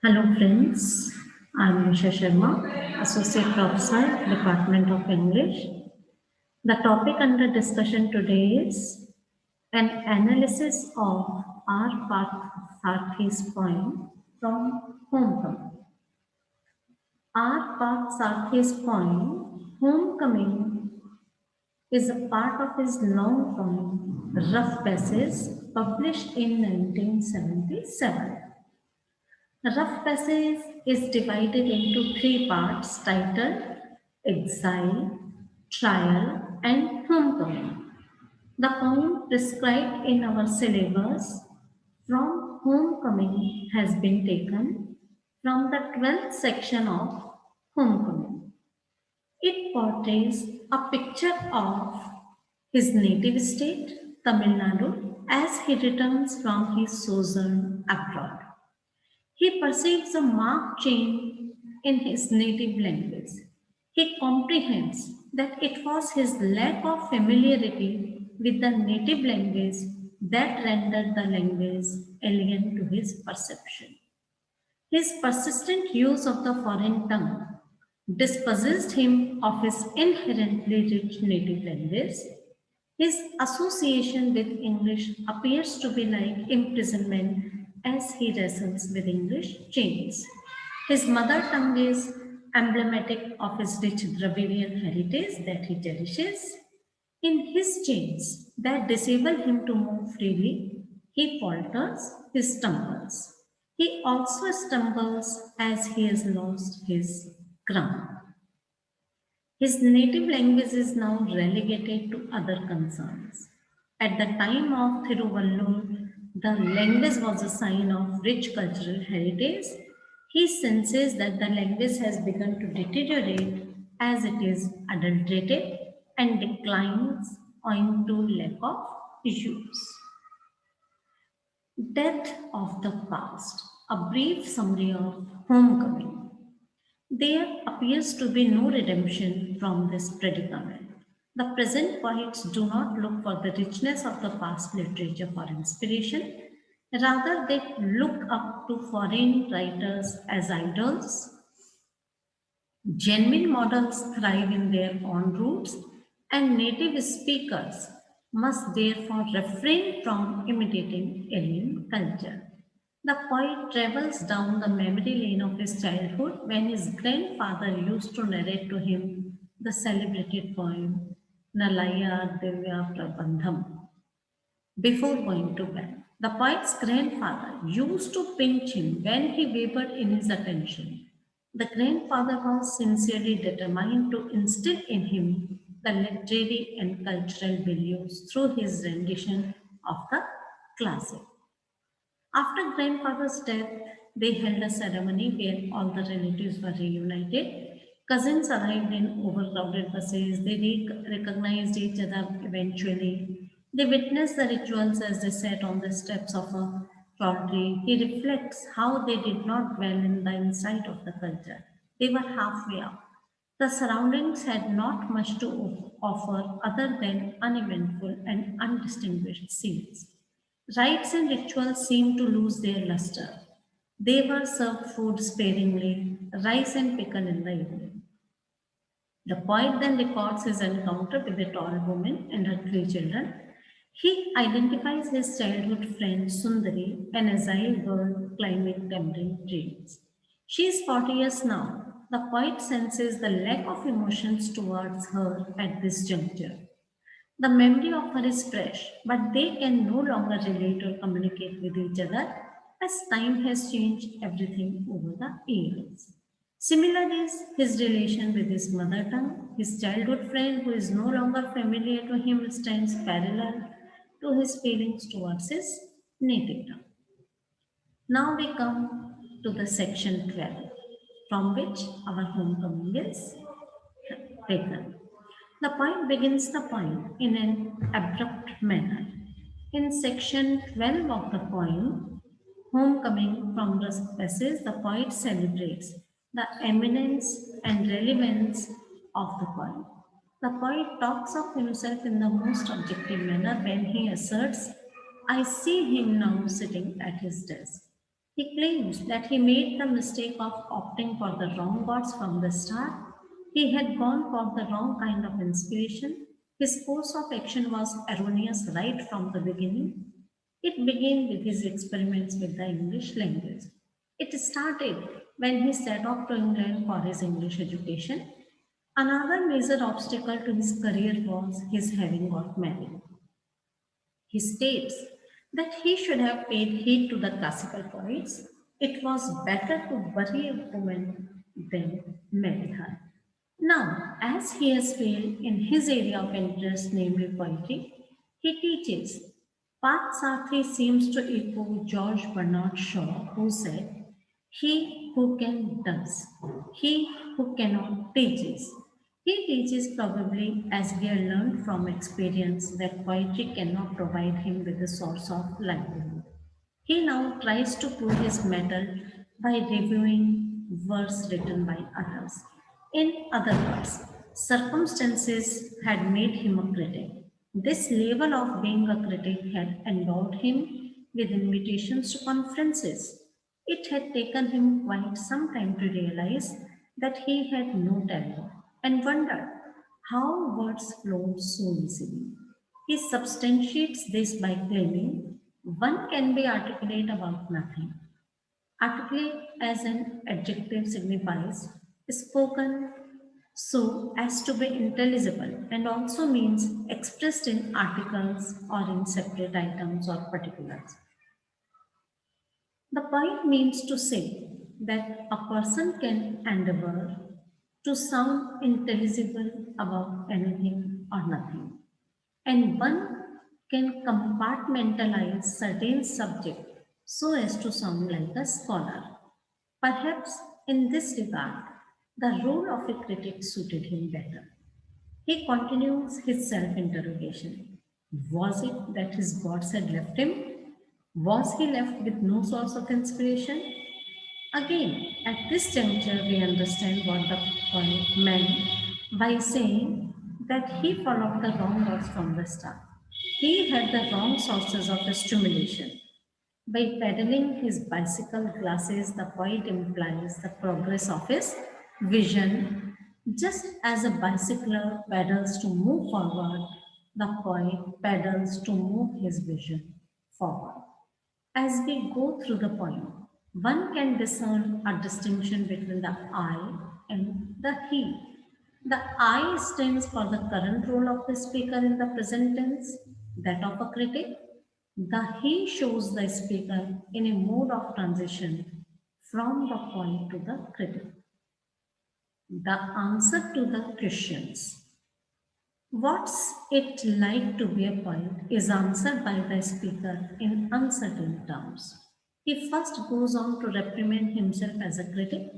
Hello friends, I'm Nisha Sharma, Associate Professor, Department of English. The topic under discussion today is an analysis of R.Parthasarthy's poem from Homecoming. R.Parthasarthy's poem, Homecoming, is a part of his long poem, Rough Passage, published in 1977. Rough Passage is divided into three parts titled Exile, Trial, and Homecoming. The poem prescribed in our syllabus from Homecoming has been taken from the 12th section of Homecoming. It portrays a picture of his native state, Tamil Nadu, as he returns from his sojourn abroad. He perceives a marked change in his native language. He comprehends that it was his lack of familiarity with the native language that rendered the language alien to his perception. His persistent use of the foreign tongue dispossessed him of his inherently rich native language. His association with English appears to be like imprisonment as he wrestles with English chains. His mother tongue is emblematic of his rich Dravidian heritage that he cherishes. In his chains that disable him to move freely, he falters, he stumbles. He also stumbles as he has lost his ground. His native language is now relegated to other concerns. At the time of Thiruvallur, the language was a sign of rich cultural heritage. He senses that the language has begun to deteriorate as it is adulterated and declines owing to lack of use. Death of the past, a brief summary of homecoming. There appears to be no redemption from this predicament. The present poets do not look for the richness of the past literature for inspiration. Rather, they look up to foreign writers as idols. Genuine models thrive in their own roots, and native speakers must therefore refrain from imitating alien culture. The poet travels down the memory lane of his childhood when his grandfather used to narrate to him the celebrated poem Nalaya Divya Prabandham before going to bed. The poet's grandfather used to pinch him when he wavered in his attention. The grandfather was sincerely determined to instill in him the literary and cultural values through his rendition of the classic. After grandfather's death, they held a ceremony where all the relatives were reunited. Cousins arrived in overcrowded buses. They recognized each other eventually. They witnessed the rituals as they sat on the steps of a tall tree. He reflects how they did not dwell in the inside of the culture. They were halfway up. The surroundings had not much to offer other than uneventful and undistinguished scenes. Rites and rituals seemed to lose their luster. They were served food sparingly, rice and pickle in the evening. The poet then records his encounter with a tall woman and her three children. He identifies his childhood friend Sundari, an agile girl climbing tamarind trees. She is 40 years now. The poet senses the lack of emotions towards her at this juncture. The memory of her is fresh, but they can no longer relate or communicate with each other as time has changed everything over the years. Similar is his relation with his mother tongue. His childhood friend, who is no longer familiar to him, stands parallel to his feelings towards his native tongue. Now we come to the section 12, from which our homecoming is taken. The poet begins the poem in an abrupt manner. In section 12 of the poem, Homecoming from the Passage, the poet celebrates the eminence and relevance of the poem. The poet talks of himself in the most objective manner when he asserts, I see him now sitting at his desk. He claims that he made the mistake of opting for the wrong gods from the start. He had gone for the wrong kind of inspiration. His course of action was erroneous right from the beginning. It began with his experiments with the English language. It started when he set off to England for his English education. Another major obstacle to his career was his having got married. He states that he should have paid heed to the classical poets. It was better to bury a woman than marry her. Now, as he has failed in his area of interest, namely poetry, he teaches. Parthasarthy seems to echo George Bernard Shaw, who said, "He who can does, he who cannot teaches." He teaches probably as he had learned from experience that poetry cannot provide him with a source of livelihood. He now tries to prove his mettle by reviewing verse written by others. In other words, circumstances had made him a critic. This label of being a critic had endowed him with invitations to conferences. It had taken him quite some time to realize that he had no talent and wondered how words flowed so easily. He substantiates this by claiming one can be articulate about nothing. Articulate as an adjective signifies spoken so as to be intelligible and also means expressed in articles or in separate items or particulars. The point means to say that a person can endeavor to sound intelligible about anything or nothing, and one can compartmentalize certain subject so as to sound like a scholar. Perhaps in this regard, the role of a critic suited him better. He continues his self interrogation. Was it that his gods had left him? Was he left with no source of inspiration? Again, at this juncture, we understand what the poet meant by saying that he followed the wrong routes from the start. He had the wrong sources of stimulation. By pedaling his bicycle glasses, the poet implies the progress of his vision. Just as a bicycler pedals to move forward, the poet pedals to move his vision forward. As we go through the poem, one can discern a distinction between the I and the he. The I stands for the current role of the speaker in the present tense, that of a critic. The he shows the speaker in a mode of transition from the poet to the critic. The answer to the questions. What's it like to be a poet is answered by the speaker in uncertain terms. He first goes on to reprimand himself as a critic.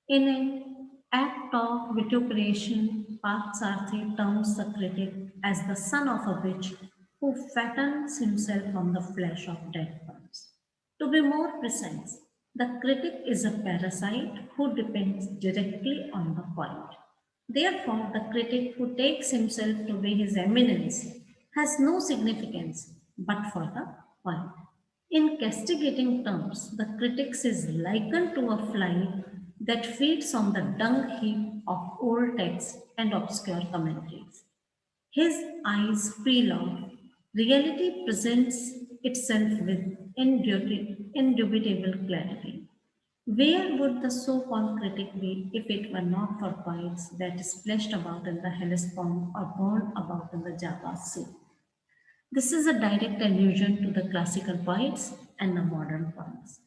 In an act of vituperation, Parthasarthy terms the critic as the son of a witch who fattens himself on the flesh of dead birds. To be more precise, the critic is a parasite who depends directly on the poet. Therefore, the critic who takes himself to be his eminence has no significance but for the poet. In castigating terms, the critic is likened to a fly that feeds on the dung heap of old texts and obscure commentaries. His eyes peel off. Reality presents itself with indubitable clarity. Where would the so-called critic be if it were not for poets that splashed about in the Hellespont or born about in the Java Sea? This is a direct allusion to the classical poets and the modern poets.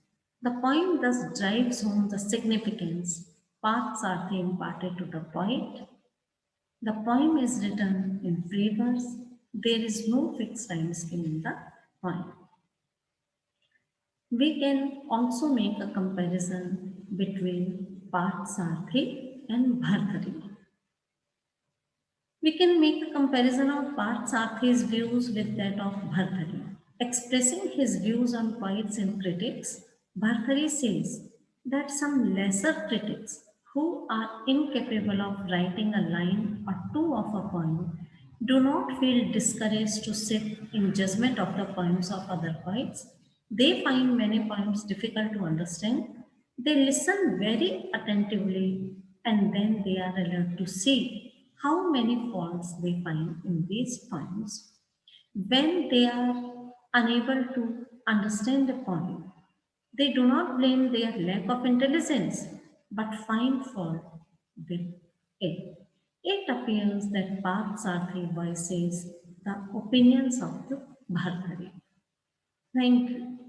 The poem thus drives home the significance paths are imparted to the poet. The poem is written in free verse. There is no fixed time scheme in the poem. We can also make a comparison between Parthasarthy and Bhartari. We can make a comparison of Parthasarthy's views with that of Bhartari. Expressing his views on poets and critics, Bhartari says that some lesser critics who are incapable of writing a line or two of a poem do not feel discouraged to sit in judgment of the poems of other poets. They find many points difficult to understand. They listen very attentively and then they are allowed to see how many faults they find in these points. When they are unable to understand a point, they do not blame their lack of intelligence but find fault with it. It appears that Parthasarthy voices the opinions of the Bhartari. Thank you.